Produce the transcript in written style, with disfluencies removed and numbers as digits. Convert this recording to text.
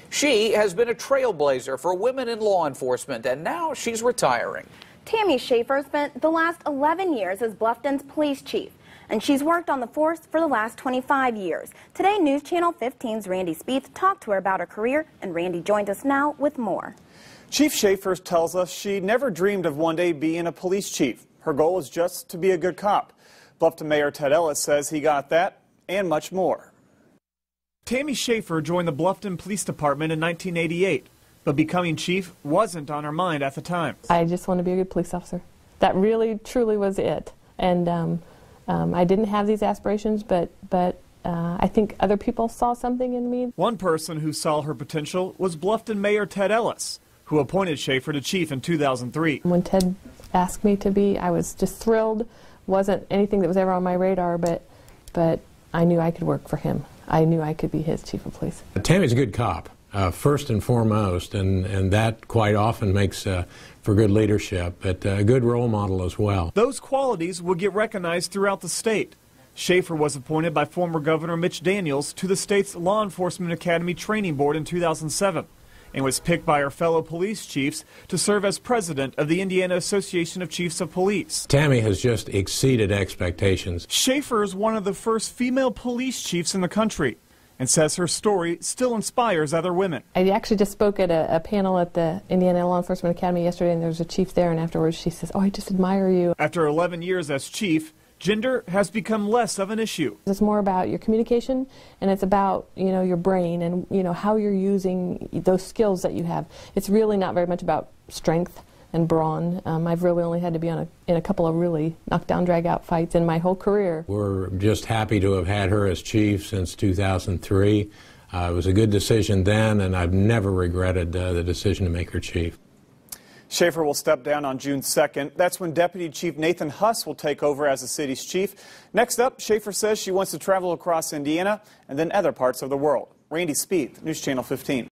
She has been a trailblazer for women in law enforcement, and now she's retiring. Tammy Schaffer spent the last 11 years as Bluffton's police chief, and she's worked on the force for the last 25 years. Today, News Channel 15's Randy Spieth talked to her about her career, and Randy joins us now with more. Chief Schaffer tells us she never dreamed of one day being a police chief. Her goal is just to be a good cop. Bluffton Mayor Ted Ellis says he got that and much more. Tammy Schaffer joined the Bluffton Police Department in 1988, but becoming chief wasn't on her mind at the time. I just want to be a good police officer. That really, truly was it. And I didn't have these aspirations, but I think other people saw something in me. One person who saw her potential was Bluffton Mayor Ted Ellis, who appointed Schaffer to chief in 2003. When Ted asked me to be, I was just thrilled. Wasn't anything that was ever on my radar, but I knew I could work for him. I knew I could be his chief of police. Tammy's a good cop, first and foremost, and that quite often makes for good leadership, but a good role model as well. Those qualities will get recognized throughout the state. Schaffer was appointed by former Governor Mitch Daniels to the state's Law Enforcement Academy Training Board in 2007. And was picked by her fellow police chiefs to serve as president of the Indiana Association of Chiefs of Police. Tammy has just exceeded expectations. Schaffer is one of the first female police chiefs in the country and says her story still inspires other women. I actually just spoke at a panel at the Indiana Law Enforcement Academy yesterday, and there was a chief there, and afterwards she says, "Oh, I just admire you." After 11 years as chief, gender has become less of an issue. It's more about your communication, and it's about, your brain and, how you're using those skills that you have. It's really not very much about strength and brawn. I've really only had to be in a couple of really knockdown, drag-out fights in my whole career. We're just happy to have had her as chief since 2003. It was a good decision then, and I've never regretted the decision to make her chief. Schaffer will step down on June 2nd. That's when Deputy Chief Nathan Huss will take over as the city's chief. Next up, Schaffer says she wants to travel across Indiana and then other parts of the world. Randy Spieth, News Channel 15.